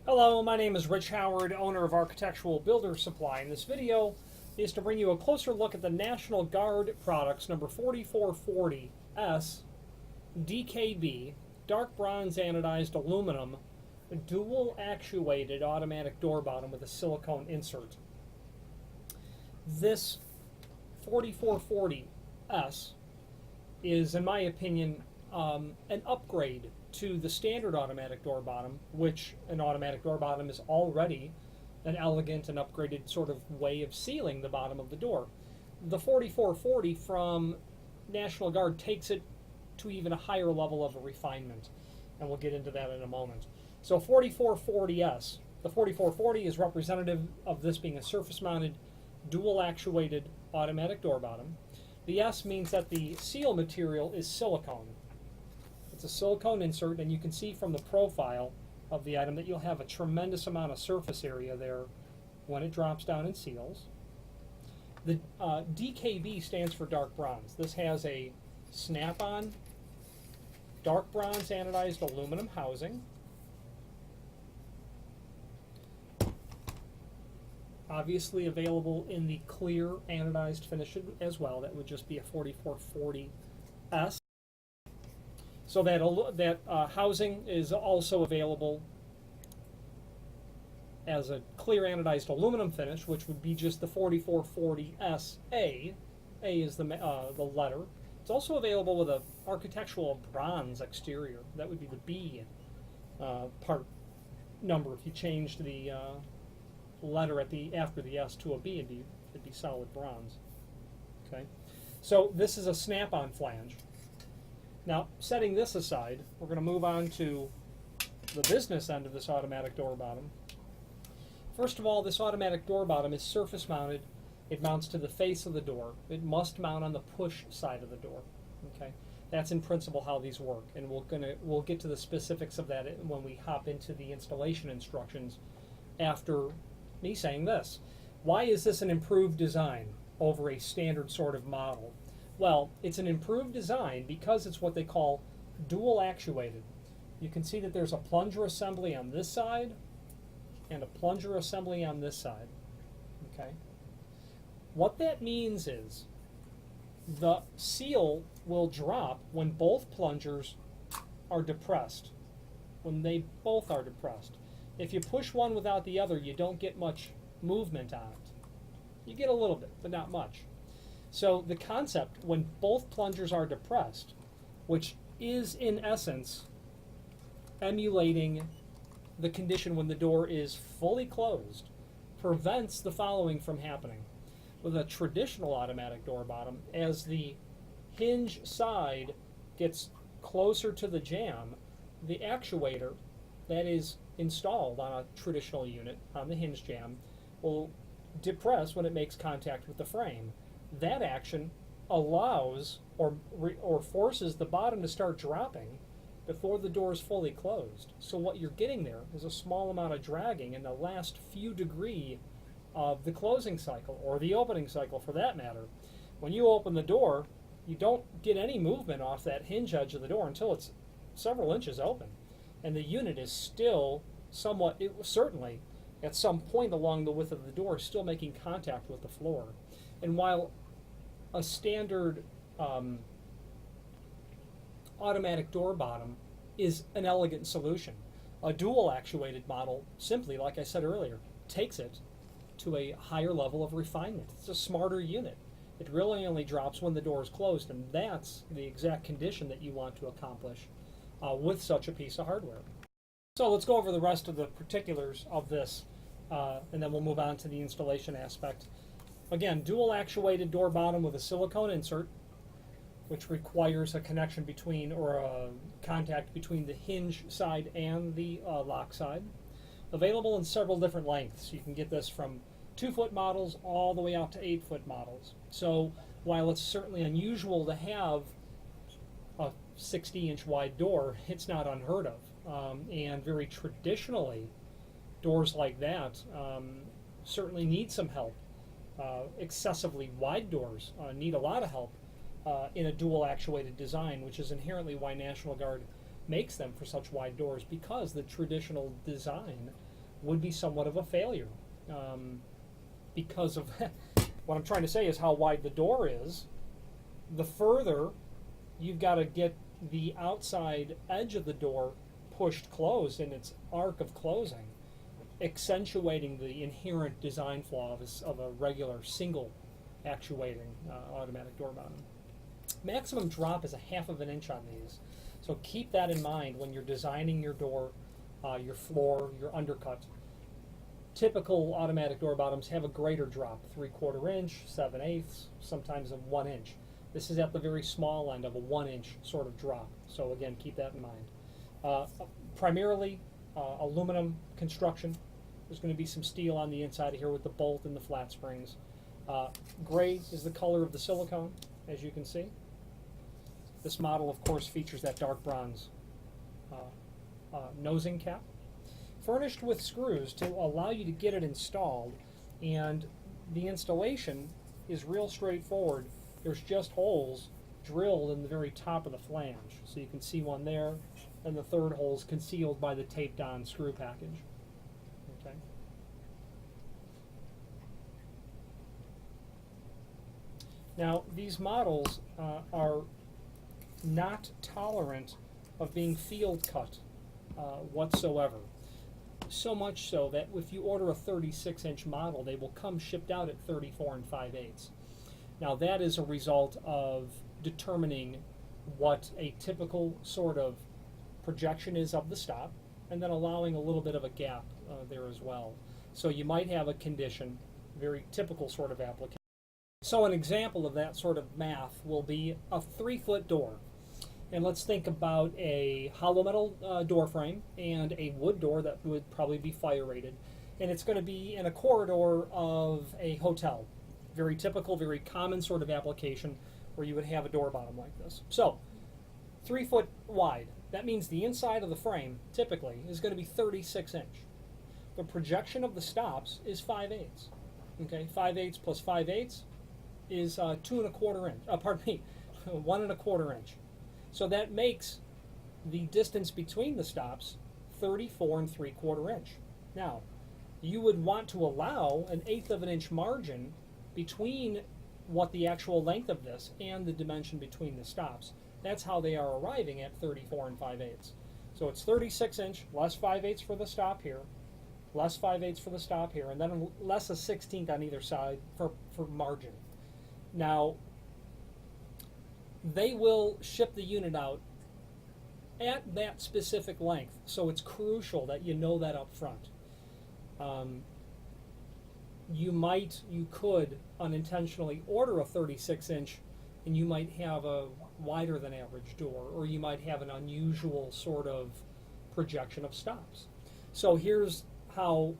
Hello, my name is Rich Howard, owner of Architectural Builder Supply, and this video is to bring you a closer look at the National Guard products number 4440S DKB dark bronze anodized aluminum dual actuated automatic door bottom with a silicone insert. This 4440S is, in my opinion, an upgrade to the standard automatic door bottom, which an automatic door bottom is already an elegant and upgraded sort of way of sealing the bottom of the door. The 4440 from National Guard takes it to even a higher level of a refinement, and we'll get into that in a moment. So 4440S, the 4440 is representative of this being a surface-mounted, dual-actuated automatic door bottom. The S means that the seal material is silicone. It's a silicone insert, and you can see from the profile of the item that you'll have a tremendous amount of surface area there when it drops down and seals. The DKB stands for dark bronze. This has a snap-on dark bronze anodized aluminum housing. Obviously available in the clear anodized finish as well. That would just be a 4440S. So that housing is also available as a clear anodized aluminum finish, which would be just the 4440SA. A is the letter. It's also available with an architectural bronze exterior. That would be the B part number. If you changed the letter after the S to a B, it'd be solid bronze. Okay, so this is a snap-on flange. Now, setting this aside, we're going to move on to the business end of this automatic door bottom. First of all, this automatic door bottom is surface mounted. It mounts to the face of the door. It must mount on the push side of the door. Okay, that's in principle how these work, and we'll get to the specifics of that when we hop into the installation instructions after me saying this. Why is this an improved design over a standard sort of model? Well, it's an improved design because it's what they call dual actuated. You can see that there's a plunger assembly on this side and a plunger assembly on this side. Okay. What that means is the seal will drop when both plungers are depressed. When they both are depressed. If you push one without the other, you don't get much movement on it. You get a little bit, but not much. So the concept, when both plungers are depressed, which is in essence emulating the condition when the door is fully closed, prevents the following from happening. With a traditional automatic door bottom, as the hinge side gets closer to the jamb, the actuator that is installed on a traditional unit on the hinge jamb will depress when it makes contact with the frame. That action allows or forces the bottom to start dropping before the door is fully closed. So what you're getting there is a small amount of dragging in the last few degree of the closing cycle, or the opening cycle for that matter. When you open the door, you don't get any movement off that hinge edge of the door until it's several inches open. And the unit is still somewhat, certainly at some point along the width of the door, still making contact with the floor. And while a standard automatic door bottom is an elegant solution, a dual actuated model simply, like I said earlier, takes it to a higher level of refinement. It's a smarter unit. It really only drops when the door is closed, and that's the exact condition that you want to accomplish with such a piece of hardware. So let's go over the rest of the particulars of this, and then we'll move on to the installation aspect. Again, dual actuated door bottom with a silicone insert, which requires a connection between, or a contact between the hinge side and the lock side. Available in several different lengths. You can get this from 2-foot models all the way out to 8-foot models. So while it's certainly unusual to have a 60-inch wide door, it's not unheard of. And very traditionally, doors like that certainly need some help. Excessively wide doors need a lot of help in a dual actuated design, which is inherently why National Guard makes them for such wide doors, because the traditional design would be somewhat of a failure because of what I'm trying to say is how wide the door is. The further you've got to get the outside edge of the door pushed closed in its arc of closing, accentuating the inherent design flaw of a regular single actuating automatic door bottom. Maximum drop is 1/2 of an inch on these, so keep that in mind when you're designing your door, your floor, your undercut. Typical automatic door bottoms have a greater drop, 3/4 inch, 7/8, sometimes a 1 inch. This is at the very small end of a 1 inch sort of drop, so again, keep that in mind. Primarily aluminum construction. There's going to be some steel on the inside of here with the bolt and the flat springs. Gray is the color of the silicone, as you can see. This model, of course, features that dark bronze nosing cap, furnished with screws to allow you to get it installed, and the installation is real straightforward. There's just holes drilled in the very top of the flange, so you can see one there, and the third hole is concealed by the taped on screw package. Okay. Now, these models are not tolerant of being field cut whatsoever. So much so that if you order a 36-inch model, they will come shipped out at 34 5/8. Now, that is a result of determining what a typical sort of projection is of the stop, and then allowing a little bit of a gap there as well. So you might have a condition, very typical sort of application. So an example of that sort of math will be a 3-foot door. And let's think about a hollow metal door frame and a wood door that would probably be fire rated. And it's going to be in a corridor of a hotel. Very typical, very common sort of application where you would have a door bottom like this. So 3 foot wide. That means the inside of the frame typically is going to be 36 inch. The projection of the stops is 5/8. Okay, 5/8 plus 5/8 is 2 1/4 inch. Pardon me, 1 1/4 inch. So that makes the distance between the stops 34 3/4 inch. Now, you would want to allow an 1/8 of an inch margin between what the actual length of this and the dimension between the stops. That's how they are arriving at 34 5/8. So it's 36 inch, less 5/8 for the stop here, less 5/8 for the stop here, and then less a 1/16 on either side for margin. Now, they will ship the unit out at that specific length, so it's crucial that you know that up front. You could unintentionally order a 36 inch and you might have a wider than average door, or you might have an unusual sort of projection of stops. So here's how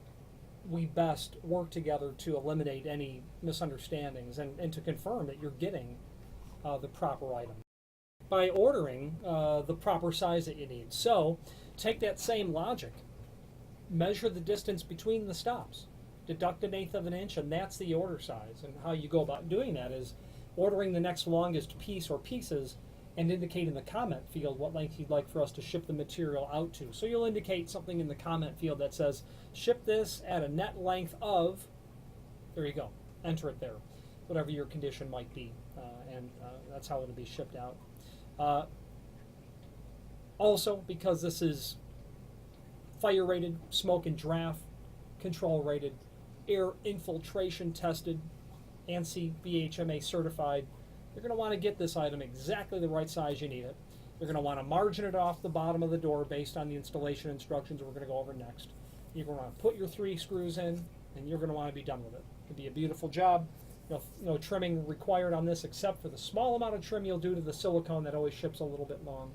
we best work together to eliminate any misunderstandings and to confirm that you're getting the proper item by ordering the proper size that you need. So take that same logic, measure the distance between the stops, deduct 1/8 of an inch, and that's the order size. And how you go about doing that is ordering the next longest piece or pieces and indicate in the comment field what length you'd like for us to ship the material out to. So you'll indicate something in the comment field that says, ship this at a net length of, there you go, enter it there, whatever your condition might be, and that's how it'll be shipped out. Also, because this is fire rated, smoke and draft control rated, air infiltration tested, ANSI BHMA certified, you're going to want to get this item exactly the right size you need it. You're going to want to margin it off the bottom of the door based on the installation instructions we're going to go over next. You're going to want to put your 3 screws in, and you're going to want to be done with it. It'll be a beautiful job. No trimming required on this except for the small amount of trim you'll do to the silicone that always ships a little bit long,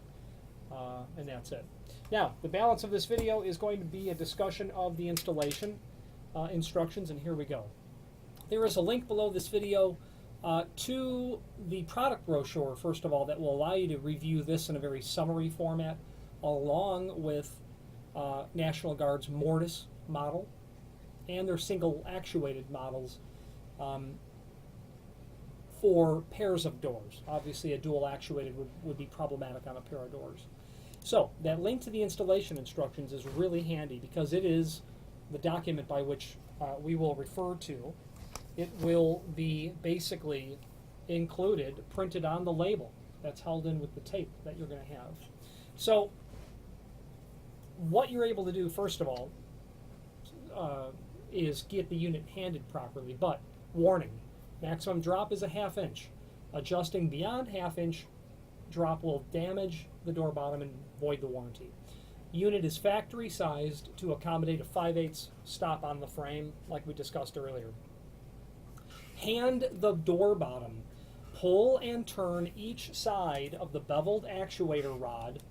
and that's it. Now, the balance of this video is going to be a discussion of the installation instructions, and here we go. There is a link below this video to the product brochure, first of all, that will allow you to review this in a very summary format, along with National Guard's Mortis model and their single actuated models for pairs of doors. Obviously, a dual actuated would be problematic on a pair of doors. So that link to the installation instructions is really handy because it is the document by which we will refer to, it will be basically included, printed on the label that's held in with the tape that you're going to have. So what you're able to do, first of all, is get the unit handed properly. But warning, maximum drop is a 1/2 inch. Adjusting beyond 1/2 inch drop will damage the door bottom and void the warranty. Unit is factory sized to accommodate a 5/8 stop on the frame, like we discussed earlier. Hand the door bottom. Pull and turn each side of the beveled actuator rod.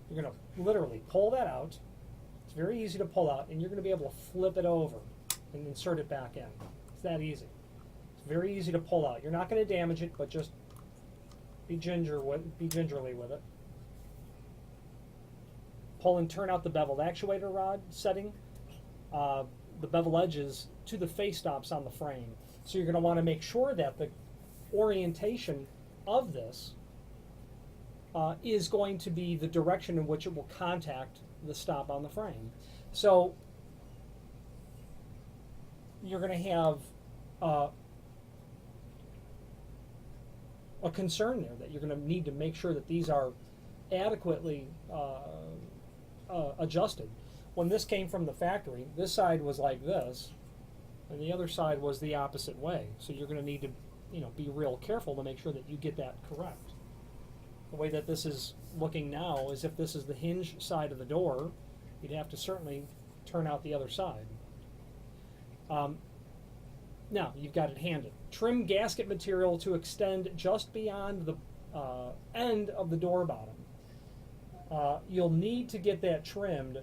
You're going to literally pull that out. It's very easy to pull out, and you're going to be able to flip it over and insert it back in. It's that easy. It's very easy to pull out. You're not going to damage it, but just be gingerly with it. Pull and turn out the beveled actuator rod setting the bevel edges to the face stops on the frame. So you're going to want to make sure that the orientation of this is going to be the direction in which it will contact the stop on the frame. So you're going to have a concern there that you're going to need to make sure that these are adequately adjusted. When this came from the factory, this side was like this, and the other side was the opposite way. So you're going to need to, be real careful to make sure that you get that correct. The way that this is looking now is if this is the hinge side of the door, you'd have to certainly turn out the other side. Now, you've got it handed. Trim gasket material to extend just beyond the end of the door bottom. You'll need to get that trimmed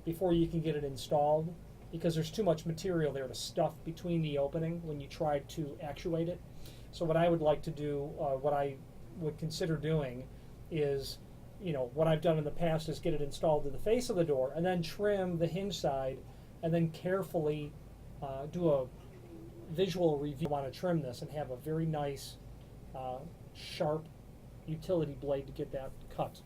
before you can get it installed, because there's too much material there to stuff between the opening when you try to actuate it. So what I would like to do, what I would consider doing is, what I've done in the past is get it installed to the face of the door and then trim the hinge side and then carefully do a visual review. I want to trim this and have a very nice, sharp utility blade to get that cut.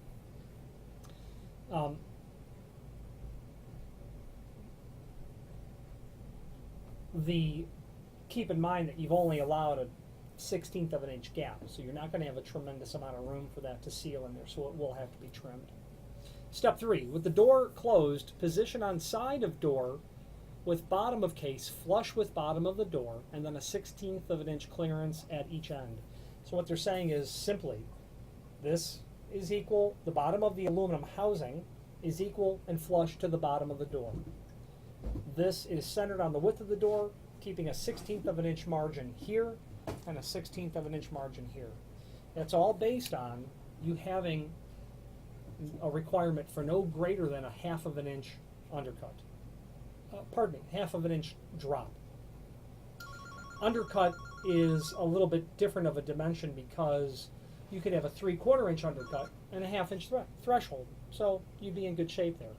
Keep in mind that you've only allowed a 1/16 of an inch gap, so you're not going to have a tremendous amount of room for that to seal in there, so it will have to be trimmed. Step 3, with the door closed, position on side of door with bottom of case flush with bottom of the door, and then a 1/16 of an inch clearance at each end. So what they're saying is simply, this is equal, the bottom of the aluminum housing is equal and flush to the bottom of the door. This is centered on the width of the door, keeping a 1/16 of an inch margin here and a 1/16 of an inch margin here. That's all based on you having a requirement for no greater than a 1/2 of an inch undercut. 1/2 of an inch drop. Undercut is a little bit different of a dimension because you could have a 3/4 inch undercut and a 1/2 inch threshold. So you'd be in good shape there.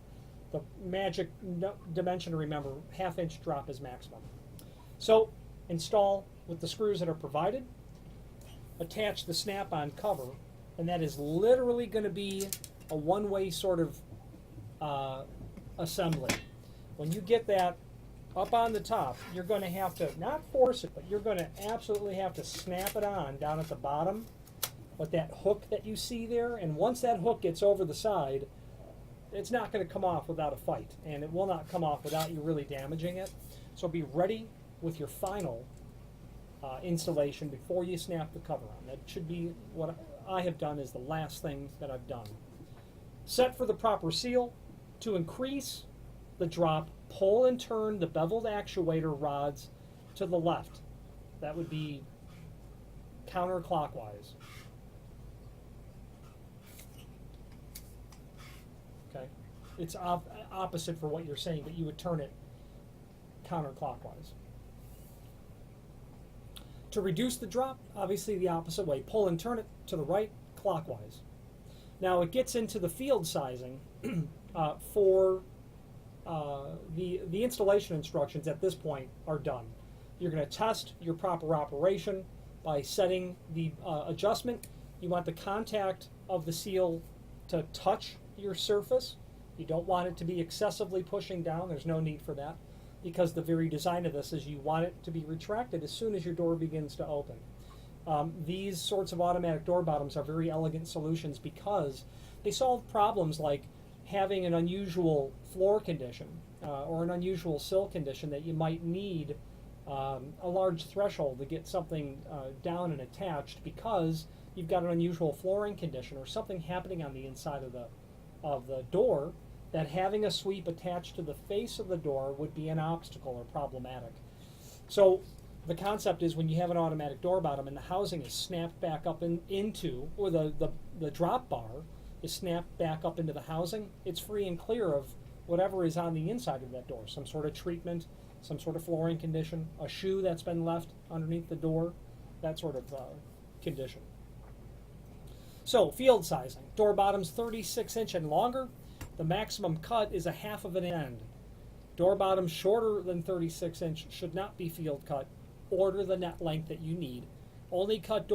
The magic dimension to remember, 1/2 inch drop is maximum. So install with the screws that are provided, attach the snap-on cover, and that is literally going to be a one-way sort of assembly. When you get that up on the top, you're going to have to, not force it, but you're going to absolutely have to snap it on down at the bottom with that hook that you see there, and once that hook gets over the side, it's not going to come off without a fight, and it will not come off without you really damaging it. So be ready with your final installation before you snap the cover on. That should be what I have done, is the last thing that I've done. Set for the proper seal. To increase the drop, pull and turn the beveled actuator rods to the left. That would be counterclockwise. Okay, it's opposite for what you're saying, but you would turn it counterclockwise. To reduce the drop, obviously the opposite way. Pull and turn it to the right, clockwise. Now it gets into the field sizing for the installation instructions at this point are done. You're going to test your proper operation by setting the adjustment. You want the contact of the seal to touch your surface You don't want it to be excessively pushing down. There's no need for that, because the very design of this is you want it to be retracted as soon as your door begins to open. These sorts of automatic door bottoms are very elegant solutions because they solve problems like having an unusual floor condition or an unusual sill condition that you might need a large threshold to get something down and attached because you've got an unusual flooring condition or something happening on the inside of the door that having a sweep attached to the face of the door would be an obstacle or problematic. So the concept is when you have an automatic door bottom and the housing is snapped back up into, or the drop bar is snapped back up into the housing, it's free and clear of whatever is on the inside of that door. Some sort of treatment, some sort of flooring condition, a shoe that's been left underneath the door, that sort of condition. So field sizing. Door bottoms 36 inch and longer. The maximum cut is a half of an end. Door bottoms shorter than 36 inch should not be field cut. Order the net length that you need. Only cut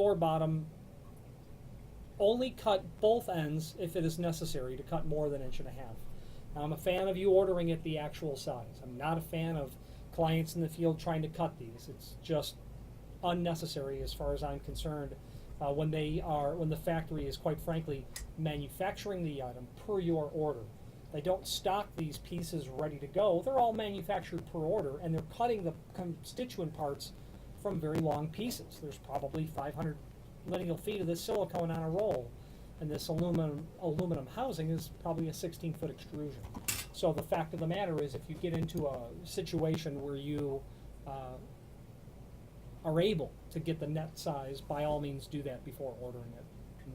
both ends if it is necessary to cut more than 1.5 inches. Now, I'm a fan of you ordering it the actual size. I'm not a fan of clients in the field trying to cut these. It's just unnecessary as far as I'm concerned when the factory is quite frankly manufacturing the item per your order. They don't stock these pieces ready to go. They're all manufactured per order, and they're cutting the constituent parts from very long pieces. There's probably 500 lineal feet of this silicone on a roll, and this aluminum housing is probably a 16-foot extrusion. So the fact of the matter is, if you get into a situation where you are able to get the net size, by all means do that before ordering it.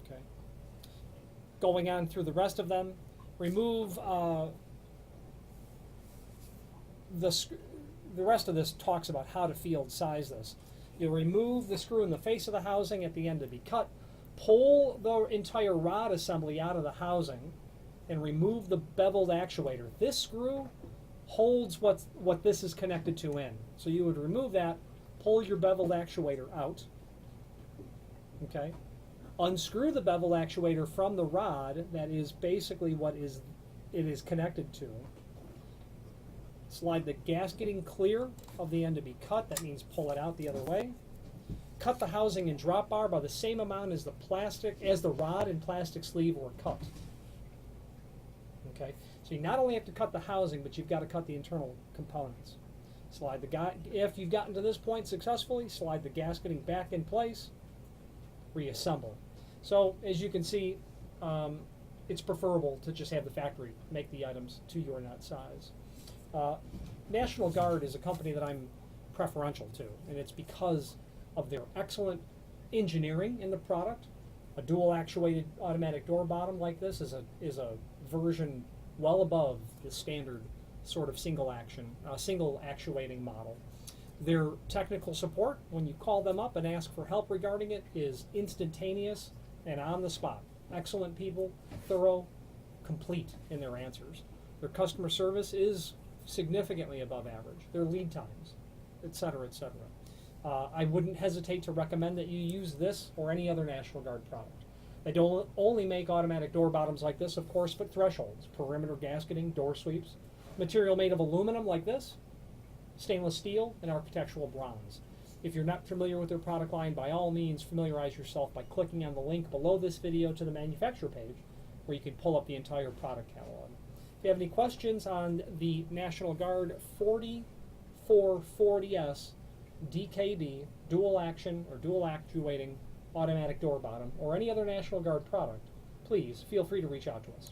Okay. Going on through the rest of them, remove the rest of this talks about how to field size this. You'll remove the screw in the face of the housing at the end to be cut, pull the entire rod assembly out of the housing, and remove the beveled actuator. This screw holds what this is connected to in. So you would remove that, pull your beveled actuator out, okay? Unscrew the beveled actuator from the rod that is basically what it is connected to. Slide the gasketing clear of the end to be cut. That means pull it out the other way. Cut the housing and drop bar by the same amount as the rod and plastic sleeve were cut. Okay, so you not only have to cut the housing, but you've got to cut the internal components. If you've gotten to this point successfully, slide the gasketing back in place, reassemble. So as you can see, it's preferable to just have the factory make the items to your net size. National Guard is a company that I'm preferential to, and it's because of their excellent engineering in the product. A dual actuated automatic door bottom like this is a version well above the standard sort of single actuating model. Their technical support, when you call them up and ask for help regarding it, is instantaneous and on the spot. Excellent people, thorough, complete in their answers. Their customer service is significantly above average. Their lead times, etc., etc. I wouldn't hesitate to recommend that you use this or any other National Guard product. They don't only make automatic door bottoms like this, of course, but thresholds, perimeter gasketing, door sweeps, material made of aluminum like this, stainless steel, and architectural bronze. If you're not familiar with their product line, by all means familiarize yourself by clicking on the link below this video to the manufacturer page, where you can pull up the entire product catalog. If you have any questions on the National Guard 4440S DKB dual action or dual actuating automatic door bottom or any other National Guard product, please feel free to reach out to us.